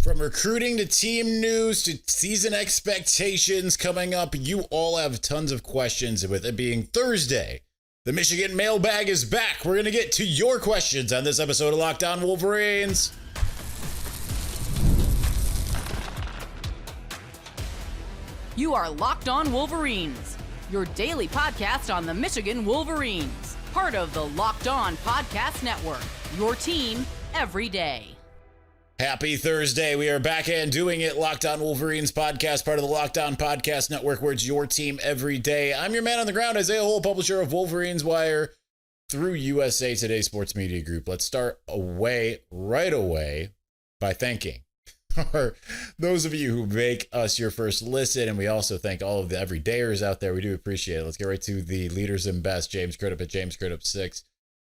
From recruiting to team news to season expectations coming up, you all have tons of questions. With it being Thursday, the Michigan Mailbag is back. We're going to get to your questions on this episode of Locked On Wolverines. You are Locked On Wolverines, your daily podcast on the Michigan Wolverines, part of the Locked On Podcast Network, your team every day. Happy Thursday. We are back and doing it. Locked On Wolverines podcast, part of the Locked On Podcast Network, where it's your team every day. I'm your man on the ground, Isaiah Hole, publisher of Wolverines Wire through USA Today Sports Media Group. Let's start right away by thanking those of you who make us your first listen, and we also thank all of the everydayers out there. We do appreciate it. Let's get right to the leaders and best. James Crudup at James Crudup 6.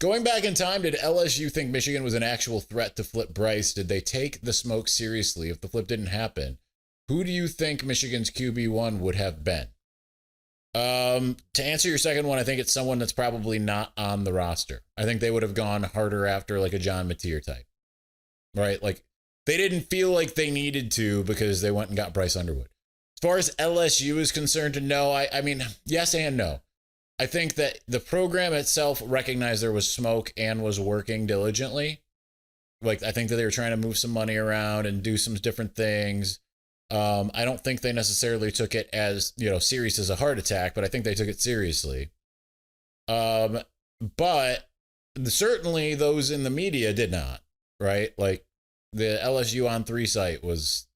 Going back in time, did LSU think Michigan was an actual threat to flip Bryce? Did they take the smoke seriously? If the flip didn't happen, who do you think Michigan's QB1 would have been? To answer your second one, I think it's someone that's probably not on the roster. I think they would have gone harder after like a John Mateer type, right? Like they didn't feel like they needed to because they went and got Bryce Underwood. As far as LSU is concerned, no. I mean, yes and no. I think that the program itself recognized there was smoke and was working diligently. Like, I think that they were trying to move some money around and do some different things. I don't think they necessarily took it as, serious as a heart attack, but I think they took it seriously. But certainly those in the media did not, right? Like, the LSU On 3 site was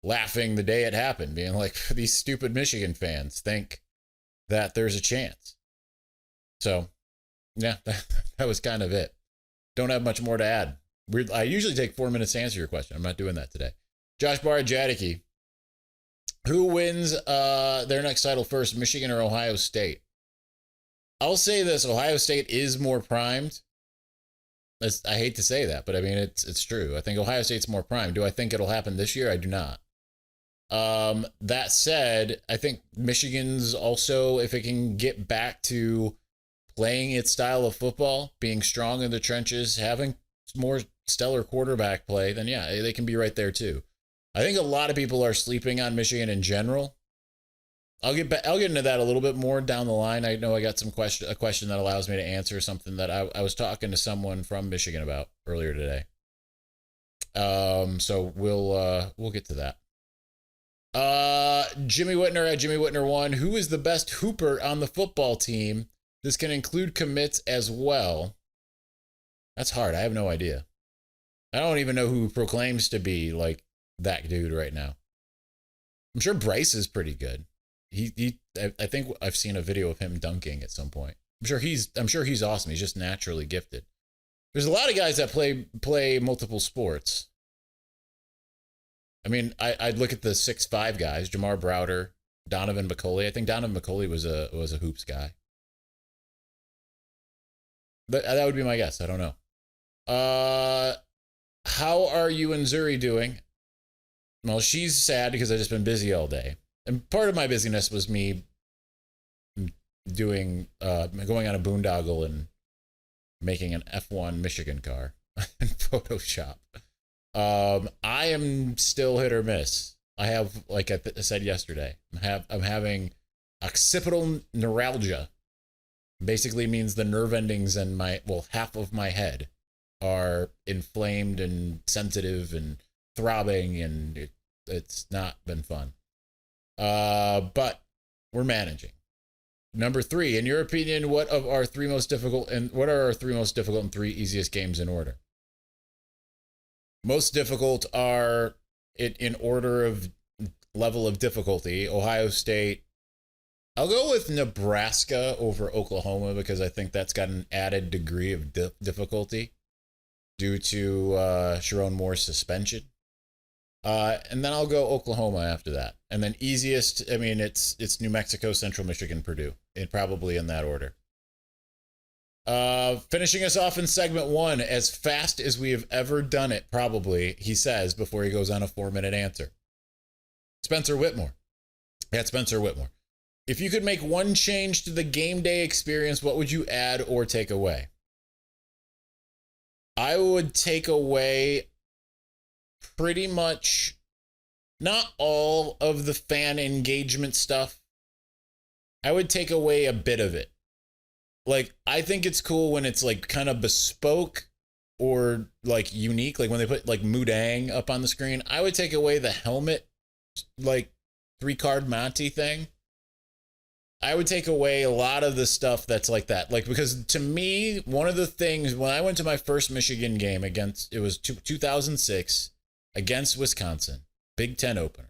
laughing the day it happened, being like, these stupid Michigan fans think that there's a chance. So, yeah, that was kind of it. Don't have much more to add. I usually take 4 minutes to answer your question. I'm not doing that today. Josh Barr-Jadicki. Who wins their next title first, Michigan or Ohio State? I'll say this. Ohio State is more primed. I hate to say that, but I mean, it's true. I think Ohio State's more primed. Do I think it'll happen this year? I do not. That said, I think Michigan's also, if it can get back to playing its style of football, being strong in the trenches, having more stellar quarterback play, then yeah, they can be right there too. I think a lot of people are sleeping on Michigan in general. I'll get into that a little bit more down the line. I know I got a question that allows me to answer something that I was talking to someone from Michigan about earlier today. So we'll get to that. Jimmy Whitner at Jimmy Whitner 1. Who is the best hooper on the football team? This can include commits as well. That's hard. I have no idea. I don't even know who proclaims to be like that dude right now. I'm sure Bryce is pretty good. I think I've seen a video of him dunking at some point. I'm sure he's awesome. He's just naturally gifted. There's a lot of guys that play multiple sports. I mean, I'd look at the 6'5" guys, Jamar Browder, Donovan McCulley. I think Donovan McCulley was a hoops guy. That would be my guess. I don't know. How are you and Zuri doing? Well, she's sad because I've just been busy all day. And part of my busyness was me going on a boondoggle and making an F1 Michigan car in Photoshop. I am still hit or miss. I have, like I said yesterday, I'm having occipital neuralgia. Basically means the nerve endings in half of my head are inflamed and sensitive and throbbing, and it's not been fun. But we're managing. Number 3, in your opinion, what are our three most difficult and 3 easiest games in order? Most difficult are in order of level of difficulty. Ohio State. I'll go with Nebraska over Oklahoma because I think that's got an added degree of difficulty due to Sharon Moore's suspension. And then I'll go Oklahoma after that. And then easiest, I mean, it's New Mexico, Central Michigan, Purdue. Probably in that order. Finishing us off in segment 1, as fast as we have ever done it, probably, he says, before he goes on a 4-minute answer. Spencer Whitmore. Yeah, Spencer Whitmore. If you could make one change to the game day experience, what would you add or take away? I would take away pretty much not all of the fan engagement stuff. I would take away a bit of it. Like, I think it's cool when it's like kind of bespoke or like unique, like when they put like Mudang up on the screen. I would take away the helmet, like 3-card Monty thing. I would take away a lot of the stuff that's like that. Like, because to me, one of the things when I went to my first Michigan game against, it was 2006 against Wisconsin, Big Ten opener.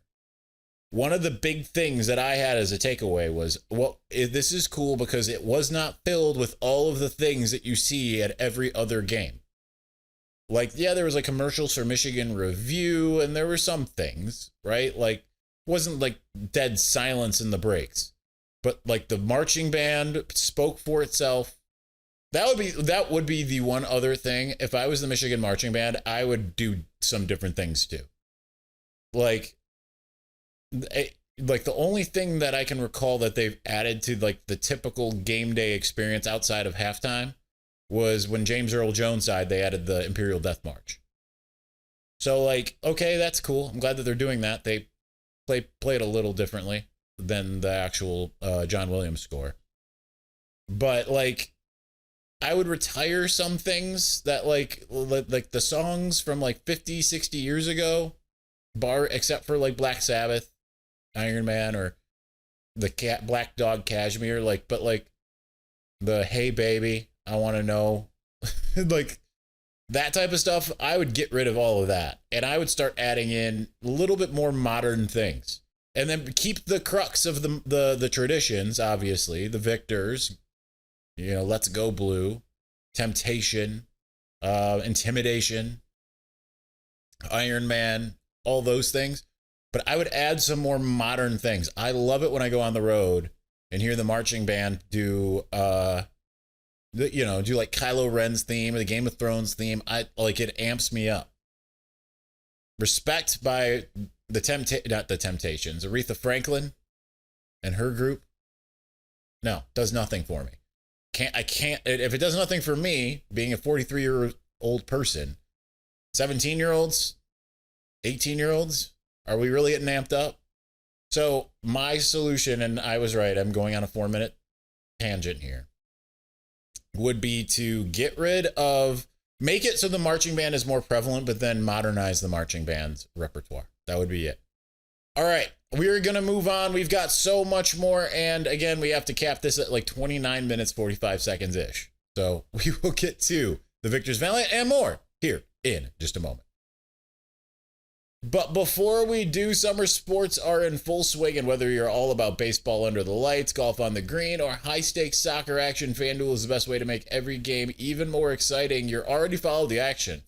One of the big things that I had as a takeaway was, well, this is cool because it was not filled with all of the things that you see at every other game. Like, yeah, there was like commercials for Michigan Review, and there were some things, right? Like, wasn't like dead silence in the breaks, but like the marching band spoke for itself. That would be the one other thing. If I was the Michigan marching band, I would do some different things too. Like the only thing that I can recall that they've added to like the typical game day experience outside of halftime was when James Earl Jones died, they added the Imperial Death March. So like, okay, that's cool. I'm glad that they're doing that. They play it a little differently than the actual John Williams score. But like, I would retire some things that like the songs from like 50, 60 years ago, except for like Black Sabbath, Iron Man, or the Black Dog Cashmere, like, but like the Hey Baby, I Want to Know, like that type of stuff, I would get rid of all of that. And I would start adding in a little bit more modern things. And then keep the crux of the traditions, obviously, the victors, you know, Let's Go Blue, Temptation, Intimidation, Iron Man, all those things. But I would add some more modern things. I love it when I go on the road and hear the marching band do, do like Kylo Ren's theme or the Game of Thrones theme. It amps me up. Respect by not the Temptations, Aretha Franklin and her group. No, does nothing for me. If it does nothing for me, being a 43-year-old person, 17-year-olds, 18-year-olds, are we really getting amped up? So my solution, and I was right, I'm going on a 4-minute tangent here, would be to make it so the marching band is more prevalent, but then modernize the marching band's repertoire. That would be it. All right, we're going to move on. We've got so much more. And again, we have to cap this at like 29 minutes, 45 seconds-ish. So we will get to the Victor's Valiant and more here in just a moment. But before we do, summer sports are in full swing, and whether you're all about baseball under the lights, golf on the green, or high-stakes soccer action, FanDuel is the best way to make every game even more exciting. You're already following the action.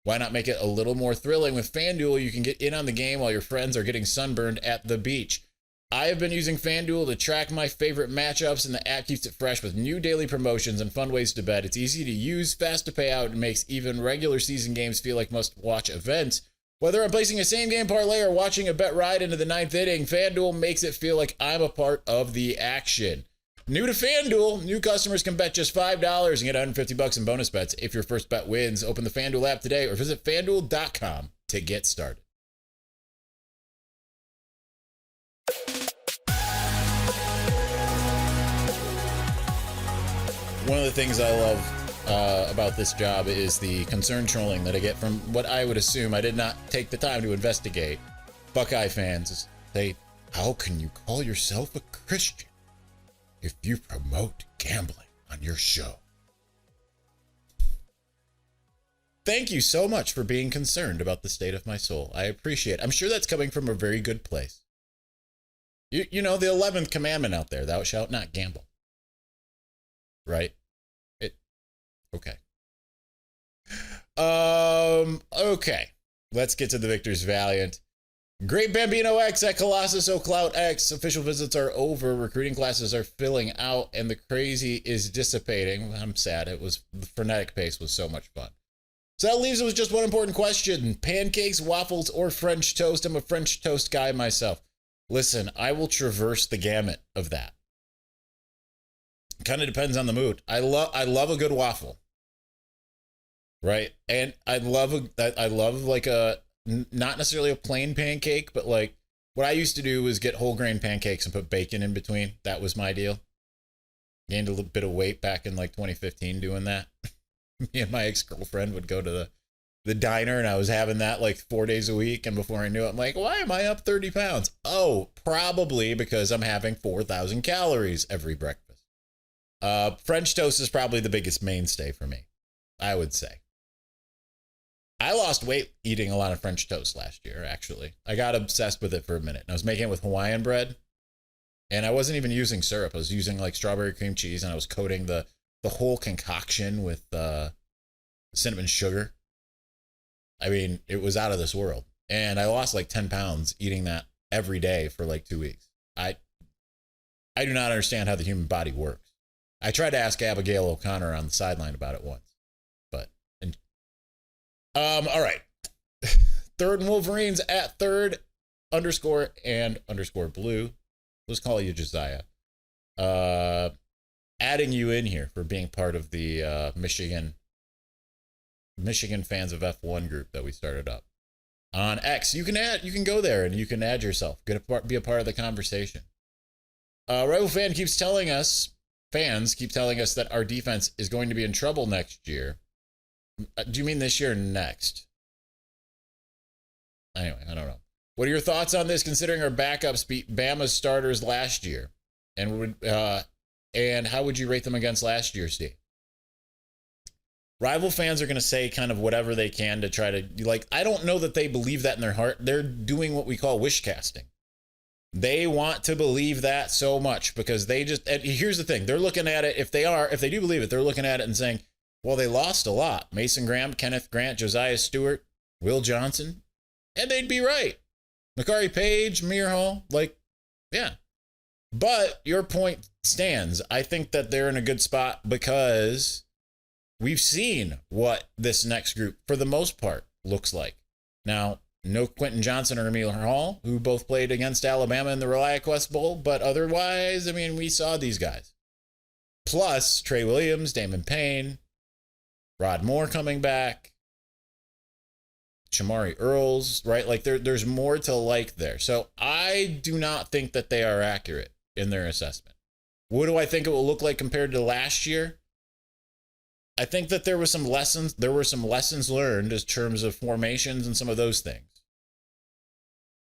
Why not make it a little more thrilling? With FanDuel, you can get in on the game while your friends are getting sunburned at the beach. I have been using FanDuel to track my favorite matchups, and the app keeps it fresh with new daily promotions and fun ways to bet. It's easy to use, fast to pay out, and makes even regular season games feel like must-watch events. Whether I'm placing a same-game parlay or watching a bet ride into the 9th inning, FanDuel makes it feel like I'm a part of the action. New to FanDuel, new customers can bet just $5 and get $150 in bonus bets if your first bet wins. Open the FanDuel app today or visit FanDuel.com to get started. One of the things I love about this job is the concern trolling that I get from what I would assume, I did not take the time to investigate, Buckeye fans. Say, how can you call yourself a Christian if you promote gambling on your show? Thank you so much for being concerned about the state of my soul. I appreciate it. I'm sure that's coming from a very good place. You know, the 11th commandment out there, thou shalt not gamble. Right? Okay. Okay. Let's get to the Victor's Valiant. Great Bambino X at Colossus O'Clout X. Official visits are over. Recruiting classes are filling out, and the crazy is dissipating. I'm sad. The frenetic pace was so much fun. So that leaves us with just one important question. Pancakes, waffles, or French toast? I'm a French toast guy myself. Listen, I will traverse the gamut of that. Kind of depends on the mood. I love a good waffle. right? And I love like not necessarily a plain pancake, but like what I used to do was get whole grain pancakes and put bacon in between. That was my deal. Gained a little bit of weight back in like 2015 doing that. Me and my ex-girlfriend would go to the diner, and I was having that like 4 days a week. And before I knew it, I'm like, why am I up 30 pounds? Oh, probably because I'm having 4,000 calories every breakfast. French toast is probably the biggest mainstay for me, I would say. I lost weight eating a lot of French toast last year, actually. I got obsessed with it for a minute. And I was making it with Hawaiian bread, and I wasn't even using syrup. I was using like strawberry cream cheese, and I was coating the whole concoction with cinnamon sugar. I mean, it was out of this world. And I lost like 10 pounds eating that every day for like 2 weeks. I do not understand how the human body works. I tried to ask Abigail O'Connor on the sideline about it once. All right. Third and Wolverines at third _ blue. Let's call you Josiah. Adding you in here for being part of the Michigan fans of F1 group that we started up on X. You can go there and you can add yourself. Be a part of the conversation. Rival fans keep telling us that our defense is going to be in trouble next year. Do you mean this year or next? Anyway, I don't know. What are your thoughts on this, considering our backups beat Bama's starters last year? And how would you rate them against last year's team? Rival fans are going to say kind of whatever they can to try to, like, I don't know that they believe that in their heart. They're doing what we call wish casting. They want to believe that so much because they just, and here's the thing. They're looking at it, if they do believe it, they're looking at it and saying, well, they lost a lot. Mason Graham, Kenneth Grant, Josiah Stewart, Will Johnson. And they'd be right. Makari Page, Mir Hall, like, yeah. But your point stands. I think that they're in a good spot because we've seen what this next group, for the most part, looks like. Now, no Quentin Johnson or Emil Hall, who both played against Alabama in the ReliaQuest Bowl, but otherwise, I mean, we saw these guys. Plus, Trey Williams, Damon Payne, Rod Moore coming back, Shamari Earls, right? Like there's more to like there. So I do not think that they are accurate in their assessment. What do I think it will look like compared to last year? I think that there were some lessons learned in terms of formations and some of those things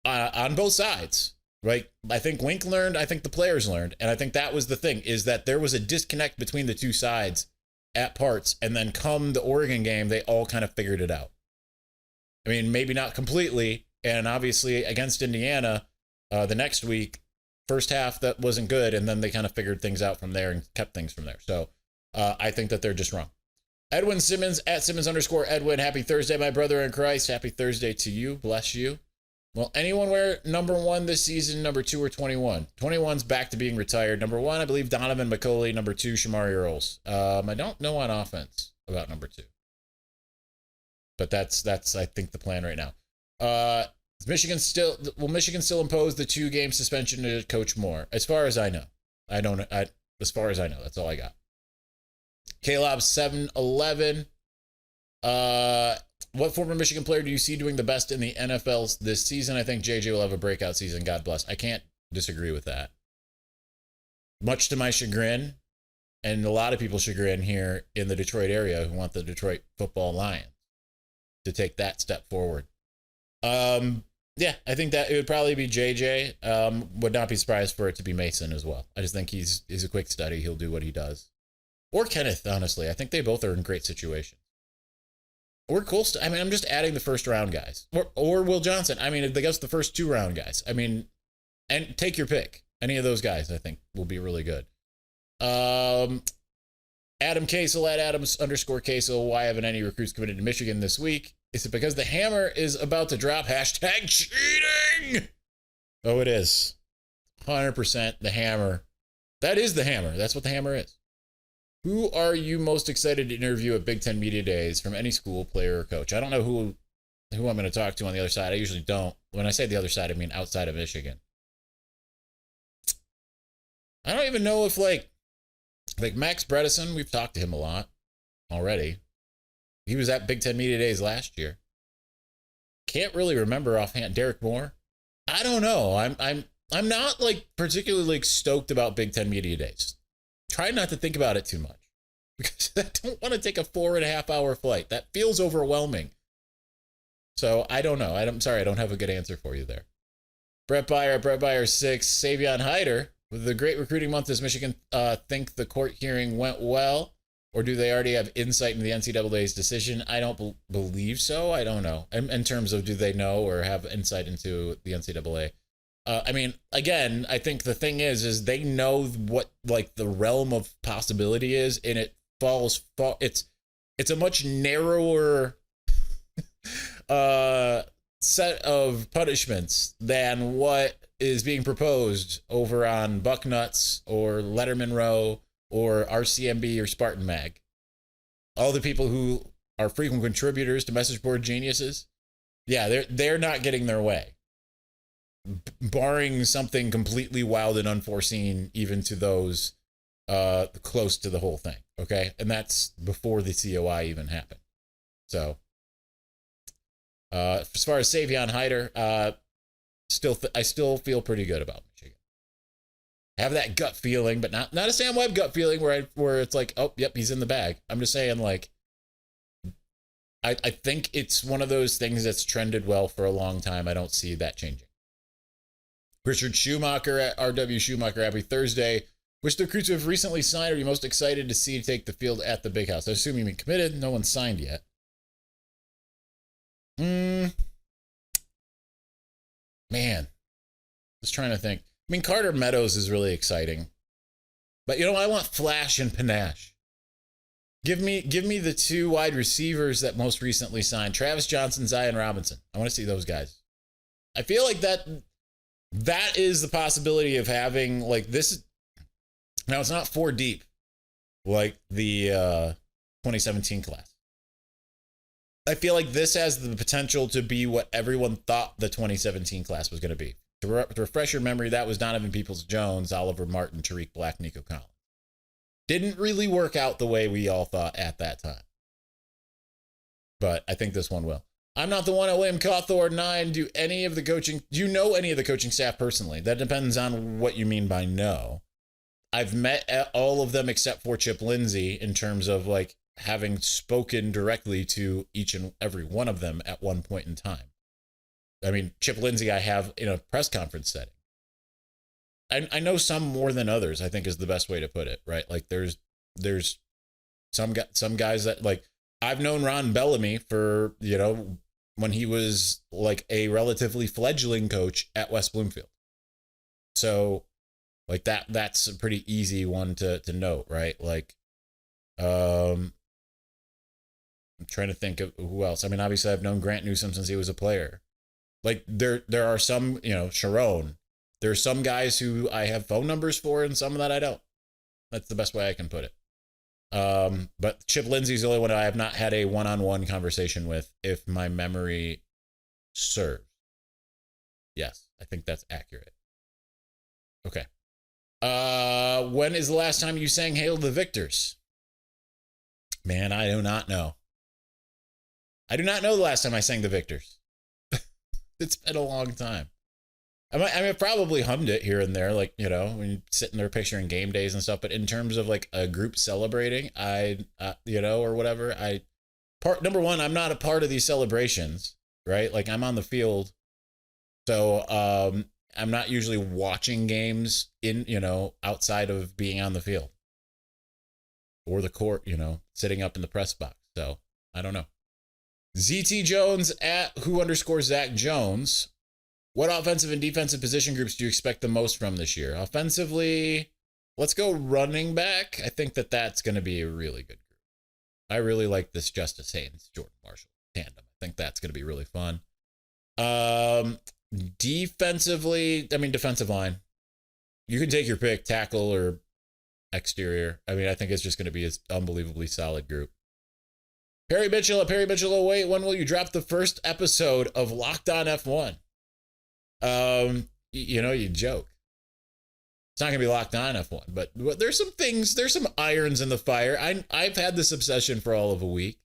on both sides, right? I think Wink learned, I think the players learned, and I think that was the thing, is that there was a disconnect between the two sides at parts, and then come the Oregon game, they all kind of figured it out. I mean, maybe not completely, and obviously against Indiana, the next week, first half, that wasn't good, and then they kind of figured things out from there and kept things from there. So I think that they're just wrong. Edwin Simmons, at Simmons _ Edwin, happy Thursday, my brother in Christ. Happy Thursday to you. Bless you. Will anyone wear number 1 this season, number 2 or 21? 21's back to being retired. Number 1, I believe Donovan McCulley. Number 2, Shamari Earls. I don't know on offense about number 2. But that's I think the plan right now. Will Michigan still impose the 2-game suspension to Coach Moore? As far as I know. As far as I know, that's all I got. Caleb 711. What former Michigan player do you see doing the best in the NFL this season? I think JJ will have a breakout season. God bless. I can't disagree with that. Much to my chagrin, and a lot of people's chagrin here in the Detroit area who want the Detroit Football Lions to take that step forward. Yeah, I think that it would probably be JJ. Would not be surprised for it to be Mason as well. I just think he's a quick study. He'll do what he does. Or Kenneth, honestly. I think they both are in great situations. Or cool. I mean, I'm just adding the first round guys. Or Will Johnson. I mean, I guess the first 2 round guys. I mean, and take your pick. Any of those guys, I think, will be really good. Adam Casel at Adams _ Casel. Why haven't any recruits committed to Michigan this week? Is it because the hammer is about to drop? Hashtag cheating. Oh, it is. 100% the hammer. That is the hammer. That's what the hammer is. Who are you most excited to interview at Big Ten Media Days from any school, player, or coach? I don't know who I'm going to talk to on the other side. I usually don't. When I say the other side, I mean outside of Michigan. I don't even know if like Max Bredesen, we've talked to him a lot already. He was at Big Ten Media Days last year. Can't really remember offhand. Derek Moore? I don't know. I'm not like particularly like stoked about Big Ten Media Days. Try not to think about it too much because I don't want to take a 4.5 hour flight. That feels overwhelming. So I don't know. I'm sorry. I don't have a good answer for you there. Brett Byer 6, Savion Hyder. With the great recruiting month, does Michigan think the court hearing went well? Or do they already have insight into the NCAA's decision? I don't believe so. I don't know. In terms of do they know or have insight into the NCAA? I mean, again, I think the thing is they know what like the realm of possibility is, and it falls. It's a much narrower set of punishments than what is being proposed over on Bucknuts or Letterman Row or RCMB or Spartan Mag. All the people who are frequent contributors to message board geniuses, yeah, they're not getting their way. Barring something completely wild and unforeseen, even to those close to the whole thing, okay? And that's before the COI even happened. So, as far as Savion Hyder, I still feel pretty good about Michigan. I have that gut feeling, but not a Sam Webb gut feeling where it's like, oh, yep, he's in the bag. I'm just saying, like, I think it's one of those things that's trended well for a long time. I don't see that changing. Richard Schumacher at RW Schumacher, happy Thursday. Which the recruits who have recently signed are you most excited to see take the field at the Big House? I assume you mean committed. No one's signed yet. Man, just trying to think. I mean, Carter Meadows is really exciting, but I want flash and panache. Give me the two wide receivers that most recently signed: Travis Johnson, Zion Robinson. I want to see those guys. I feel like that is the possibility of having like this. Now it's not 4 deep like the 2017 class. I feel like this has the potential to be what everyone thought the 2017 class was going to be. To refresh your memory, that was Donovan Peoples-Jones, Oliver Martin, Tariq Black, Nico Collins. Didn't really work out the way we all thought at that time. But I think this one will. I'm not the one at William Cawthorne 9. Do you know any of the coaching staff personally? That depends on what you mean by no. I've met all of them except for Chip Lindsey in terms of like having spoken directly to each and every one of them at one point in time. I mean, Chip Lindsey I have in a press conference setting. I know some more than others, I think is the best way to put it, right? Like there's some guys that like I've known Ron Bellamy for, when he was like a relatively fledgling coach at West Bloomfield. So like that's a pretty easy one to note, right? Like I'm trying to think of who else. I mean, obviously I've known Grant Newsome since he was a player. Like there are some, Sharon. There's some guys who I have phone numbers for and some that I don't. That's the best way I can put it. But Chip Lindsey's the only one I have not had a one-on-one conversation with, if my memory serves. Yes, I think that's accurate. Okay. When is the last time you sang Hail the Victors? Man, I do not know. I do not know the last time I sang the Victors. It's been a long time. I probably hummed it here and there, like, when you sit in there picturing game days and stuff. But in terms of like a group celebrating, or whatever, number one, I'm not a part of these celebrations, right? Like I'm on the field. So, I'm not usually watching games outside of being on the field or the court, sitting up in the press box. So I don't know. ZT Jones at @who_Zach Jones. What offensive and defensive position groups do you expect the most from this year? Offensively, let's go running back. I think that's going to be a really good group. I really like this Justice Haynes, Jordan Marshall tandem. I think that's going to be really fun. Defensively, defensive line. You can take your pick, tackle or exterior. I think it's just going to be an unbelievably solid group. Perry Mitchell, wait, when will you drop the first episode of Locked On F1? You joke. It's not going to be Locked On F1, but there's some irons in the fire. I've had this obsession for all of a week.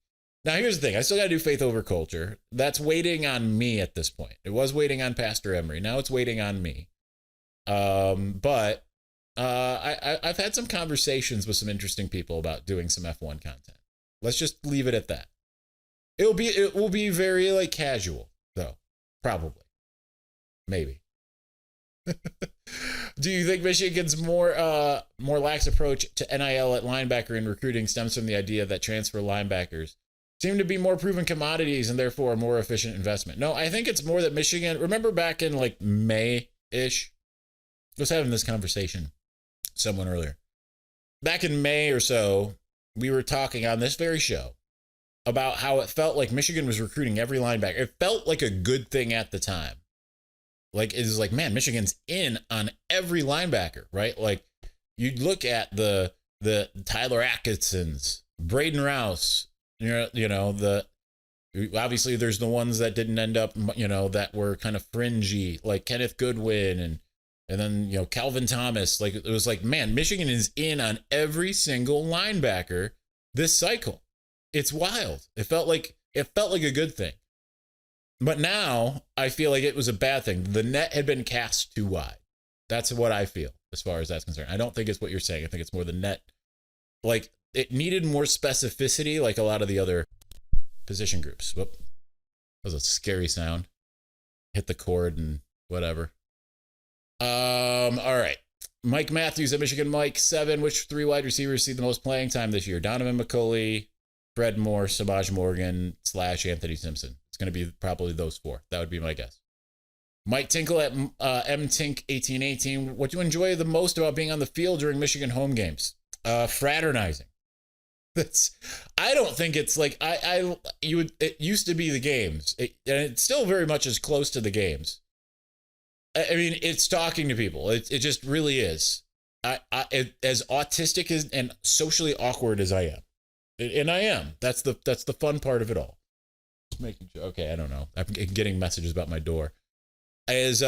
Now, here's the thing. I still got to do faith over culture. That's waiting on me at this point. It was waiting on Pastor Emery. Now it's waiting on me. But I've had some conversations with some interesting people about doing some F1 content. Let's just leave it at that. It will be very like casual though. Probably. Maybe. Do you think Michigan's more lax approach to NIL at linebacker in recruiting stems from the idea that transfer linebackers seem to be more proven commodities and therefore a more efficient investment? No, I think it's more that Michigan, remember back in like May-ish? I was having this conversation with someone earlier. Back in May or so, we were talking on this very show about how it felt like Michigan was recruiting every linebacker. It felt like a good thing at the time. Like, it's like, man, Michigan's in on every linebacker, right? Like, you'd look at the Tyler Atkinsons, Braden Rouse, obviously there's the ones that didn't end up, that were kind of fringy, like Kenneth Goodwin and then, Calvin Thomas. Like, it was like, man, Michigan is in on every single linebacker this cycle. It's wild. It felt like a good thing. But now I feel like it was a bad thing. The net had been cast too wide. That's what I feel as far as that's concerned. I don't think it's what you're saying. I think it's more the net. Like, it needed more specificity, like a lot of the other position groups. Whoop. That was a scary sound. Hit the cord and whatever. All right. Mike Matthews at Michigan Mike 7. Which 3 wide receivers see the most playing time this year? Donovan McCulley, Fred Moore, Samaj Morgan / Anthony Simpson. It's going to be probably those 4. That would be my guess. Mike Tinkle at MTink1818. What do you enjoy the most about being on the field during Michigan home games? Fraternizing. I don't think it's like it used to be the games, and it still very much is close to the games. I mean, it's talking to people. It just really is. As autistic and socially awkward as I am, and I am. That's the fun part of it all. Making sure. Okay, I don't know. I'm getting messages about my door. I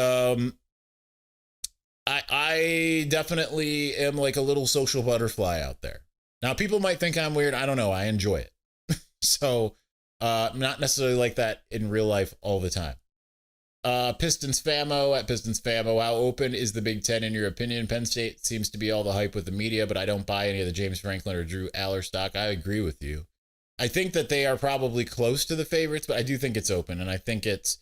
definitely am like a little social butterfly out there. Now, people might think I'm weird. I don't know. I enjoy it. So, not necessarily like that in real life all the time. Pistons Famo at Pistons Famo. How open is the Big Ten in your opinion? Penn State seems to be all the hype with the media, but I don't buy any of the James Franklin or Drew Aller stock. I agree with you. I think that they are probably close to the favorites, but I do think it's open, and I think it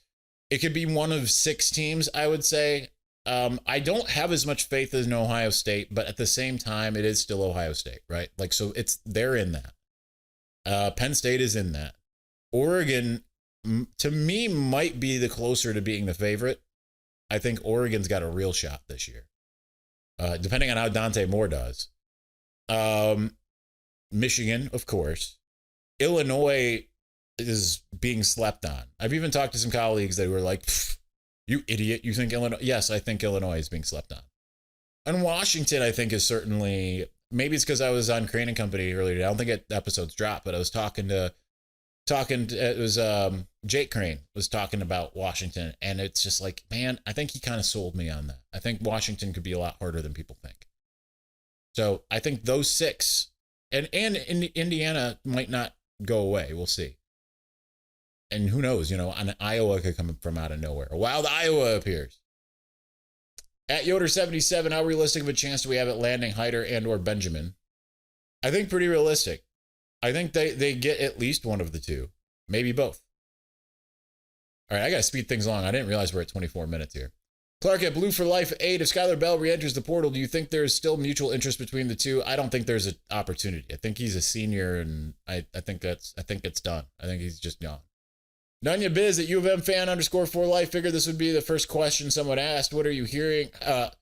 could be one of 6 teams, I would say. I don't have as much faith as in Ohio State, but at the same time, it is still Ohio State, right? Like, so they're in that. Penn State is in that. Oregon, to me, might be the closer to being the favorite. I think Oregon's got a real shot this year, depending on how Dante Moore does. Michigan, of course. Illinois is being slept on. I've even talked to some colleagues that were like, you idiot, you think Illinois? Yes, I think Illinois is being slept on. And Washington, I think, is certainly, maybe it's because I was on Crane and Company earlier today. I don't think episodes dropped, but I was talking to it was Jake Crane was talking about Washington, and it's just like, man, I think he kind of sold me on that. I think Washington could be a lot harder than people think. So I think those 6, and Indiana might not go away. We'll see. And who knows, an Iowa could come from out of nowhere. A wild Iowa appears. At Yoder77, how realistic of a chance do we have at landing Hyder and or Benjamin? I think pretty realistic. I think they get at least one of the 2, maybe both. All right, I got to speed things along. I didn't realize we're at 24 minutes here. Clark at Blue for Life 8. If Skylar Bell re-enters the portal, do you think there's still mutual interest between the 2? I don't think there's an opportunity. I think he's a senior, and I think it's done. I think he's just gone. Nanya Biz at U of M fan _4 life. Figured this would be the first question someone asked. What are you hearing? That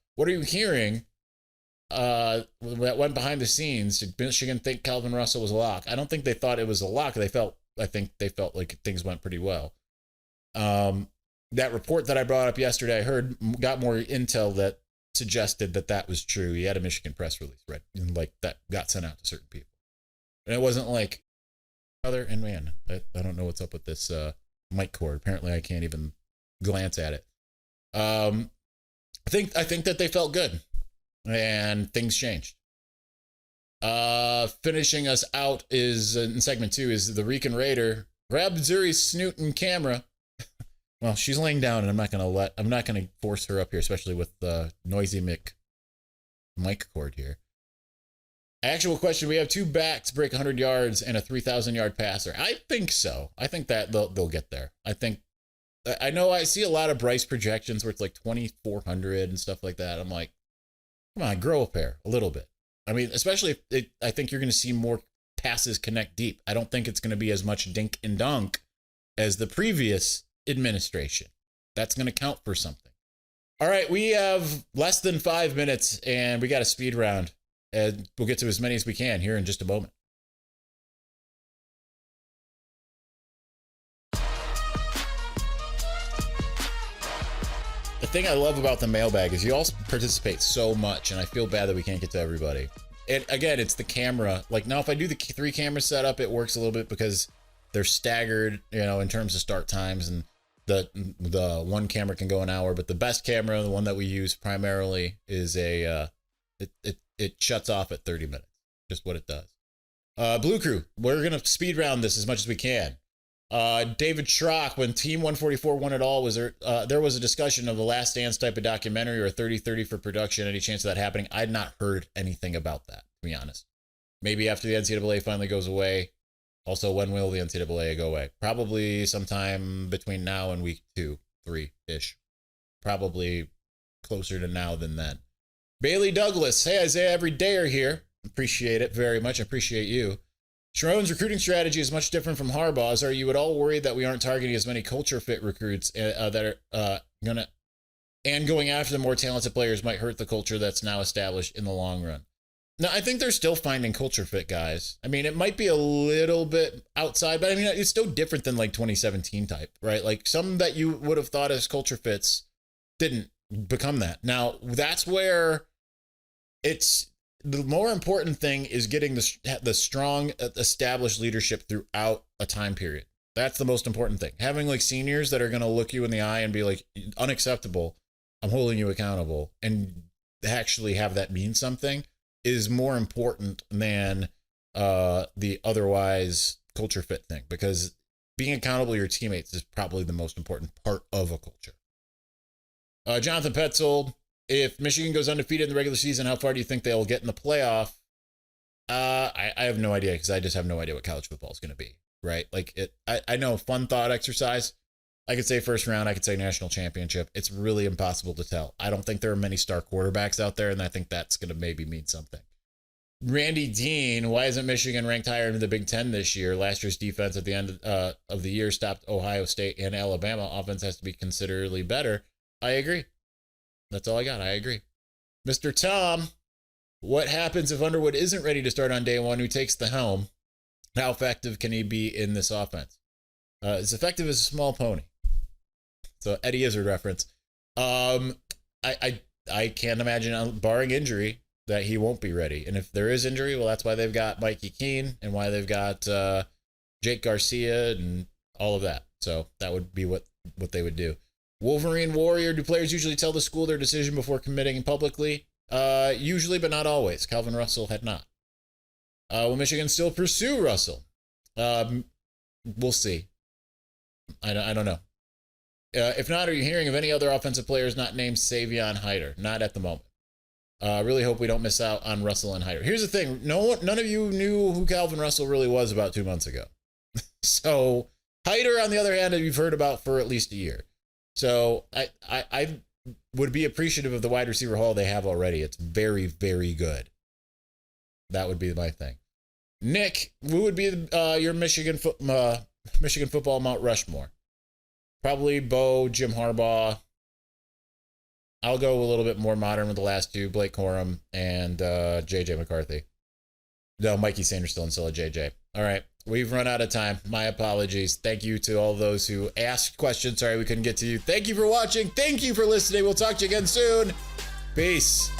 went behind the scenes? Did Michigan think Calvin Russell was a lock? I don't think they thought it was a lock. I think they felt like things went pretty well. That report that I brought up yesterday, I heard got more intel that suggested that was true. He had a Michigan press release, right? And like that got sent out to certain people. And it wasn't like and man, I don't know what's up with this mic cord. Apparently I can't even glance at it. I think that they felt good and things changed. Finishing us out is in segment 2 is the Rican Raider. Grabbed Zuri's snoot and camera. Well, she's laying down, and I'm not gonna force her up here, especially with the noisy mic cord here. Actual question: we have 2 backs break 100 yards and a 3,000-yard passer. I think so. I think that they'll get there. I know I see a lot of Bryce projections where it's like 2,400 and stuff like that. I'm like, come on, grow a pair a little bit. I mean, especially if I think you're going to see more passes connect deep. I don't think it's going to be as much dink and dunk as the previous administration. That's going to count for something. All right, we have less than 5 minutes, and we got a speed round. And we'll get to as many as we can here in just a moment. The thing I love about the mailbag is you all participate so much, and I feel bad that we can't get to everybody. And again, it's the camera. Like now, if I do the 3 camera setup, it works a little bit because they're staggered, in terms of start times, and the one camera can go an hour. But the best camera, the one that we use primarily, is it shuts off at 30 minutes. Just what it does. Blue Crew, we're gonna speed round this as much as we can. David Schrock, when Team 144 won it all, was there was a discussion of the Last Dance type of documentary or 30-30 for production. Any chance of that happening? I'd not heard anything about that, to be honest. Maybe after the NCAA finally goes away. Also, when will the NCAA go away? Probably sometime between now and week 2, 3-ish. Probably closer to now than then. Bailey Douglas, hey Isaiah, every day are here. Appreciate it very much. I appreciate you. Sharon's recruiting strategy is much different from Harbaugh's. Are you at all worried that we aren't targeting as many culture fit recruits that are going after the more talented players might hurt the culture that's now established in the long run? No, I think they're still finding culture fit guys. I mean, it might be a little bit outside, but I mean, it's still different than like 2017 type, right? Like some that you would have thought as culture fits didn't become that. Now, that's where it's the more important thing is getting the strong established leadership throughout a time period. That's the most important thing. Having like seniors that are going to look you in the eye and be like, unacceptable, I'm holding you accountable, and actually have that mean something is more important than the otherwise culture fit thing, because being accountable to your teammates is probably the most important part of a culture. Jonathan Petzold, if Michigan goes undefeated in the regular season, how far do you think they'll get in the playoff? I have no idea, because I just have no idea what college football is going to be, right? Like I know, fun thought exercise. I could say first round, I could say national championship. It's really impossible to tell. I don't think there are many star quarterbacks out there, and I think that's going to maybe mean something. Randy Dean, why isn't Michigan ranked higher in the Big Ten this year? Last year's defense at the end of the year stopped Ohio State and Alabama. Offense has to be considerably better. I agree. That's all I got. I agree. Mr. Tom, what happens if Underwood isn't ready to start on day one? Who takes the helm? How effective can he be in this offense? As effective as a small pony. So Eddie Izzard reference. I can't imagine, barring injury, that he won't be ready. And if there is injury, well, that's why they've got Mikey Keene and why they've got Jake Garcia and all of that. So that would be what they would do. Wolverine Warrior, do players usually tell the school their decision before committing publicly? Usually, but not always. Calvin Russell had not. Will Michigan still pursue Russell? We'll see. I don't know. If not, are you hearing of any other offensive players not named Savion Hyder? Not at the moment. I really hope we don't miss out on Russell and Hyder. Here's the thing. None of you knew who Calvin Russell really was about 2 months ago. So Hyder, on the other hand, you've heard about for at least a year. So I would be appreciative of the wide receiver haul they have already. It's very, very good. That would be my thing. Nick, who would be your Michigan football Mount Rushmore? Probably Bo, Jim Harbaugh. I'll go a little bit more modern with the last two, Blake Corum and JJ McCarthy. No, Mikey Sanders still instead of JJ. All right, we've run out of time. My apologies. Thank you to all those who asked questions. Sorry we couldn't get to you. Thank you for watching. Thank you for listening. We'll talk to you again soon. Peace.